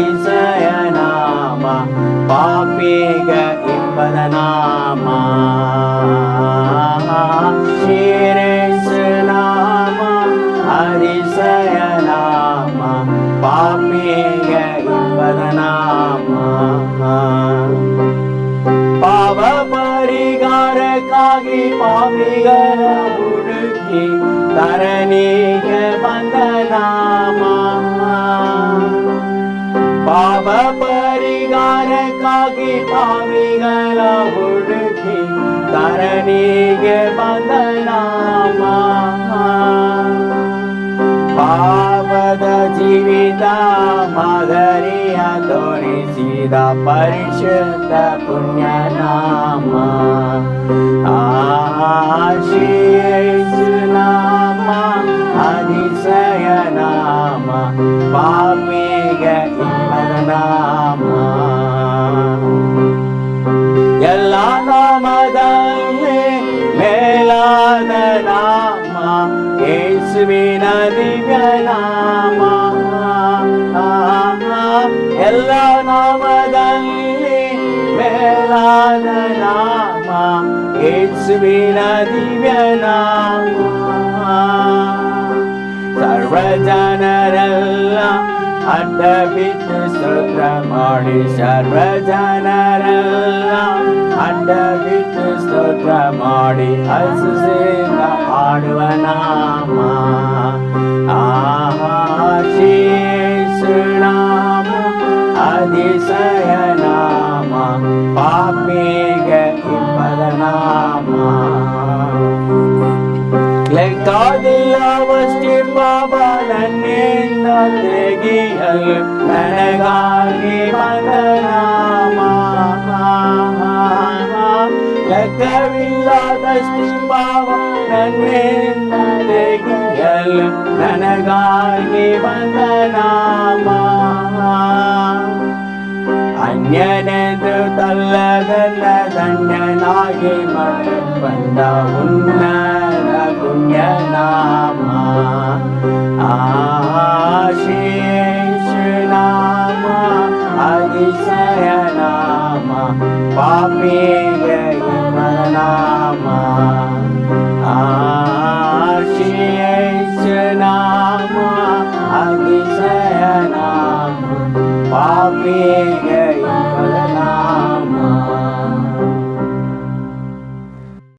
அதிசய நாಮ ಪಾಪಿಗ ಇಂಬದ ನಾಮ ಶ್ರೀಯೇಸು ನಾಮ அதிசய ನಾಮ ಪಾಪಿಗ ಇಂಬದ ನಾಮ ಪಾಪ ಪರಿಹಾರಕ್ಕಾಗಿ ಪಾಪಿಗಳ ಹುಡುಕಿ ಧರಣಿಗೆ ಬಂದ ನಾಮ ಪಾಪ ಪರಿಹಾರಕ್ಕಾಗಿ ಪಾಪಿಗಳ ಹುಡುಕಿ ಧರಣಿಗೆ ಬಂದ ನಾಮ ಪಾಪದ ಜೀವಿತ ಮಾದರಿಯ ತೋರಿಸಿದ ಪರಿಶುದ್ಧ ಪುಣ್ಯನಾಮ ಶ್ರೀಯೇಸು ನಾಮ அதிசய நாಮ ಪಾಪಿಗೆ ಇಂಬದ ನಾಮ ಎಲ್ಲ ನಾಮದಲ್ಲಿ ಮೇಲಾದ ನಾಮ ಯೇಸುವಿನ ದಿವ್ಯ ನಾಮ ಎಲ್ಲ ನಾಮದಲ್ಲಿ ಮೇಲಾದ ನಾಮ ಯೇಸುವಿನ ದಿವ್ಯ ನಾಮ ಸರ್ವ ಜನರೆಲ್ಲ ಅಡ್ಡ ಬಿದ್ದು ಸ್ತೋತ್ರ ಮಾಡಿ ಸರ್ವ ಜನರೆಲ್ಲ ಅಡ್ಡ ಬಿದ್ದು ಸ್ತೋತ್ರ ಮಾಡಿ ಹಸಿಸಿದ ಹಾಡುವ ನಾಮ ಶ್ರೀಯೇಸು ನಾಮ அதிசய ನಾಮ ಪಾಪಿಗೆ ಇಂಬದ ನಾಮ ಲೆಕ್ಕದಿಲ್ಲವಷ್ಟೇ ಪಾಪ ನನ್ನಿಂದ ತೆಗೆಯಲು ನನಗಾಗಿ ಬಂದ ನಾಮ ಲೆಕ್ಕವಿಲ್ಲದಷ್ಟೇ ಪಾಪ ನನ್ನಿಂದ ತೆಗೆಯಲು ನನಗಾಗಿ ಬಂದ ನಾಮ ಅನ್ಯನೆಂದು ತಲ್ಲದಲ್ಲ ಧನ್ಯನಾಗಿ ಬಂದ ಉನ್ನತ ಪುಣ್ಯನಾಮ ಶ್ರೀಯೇಸು ನಾಮ அதிசய ನಾಮ ಪಾಪಿ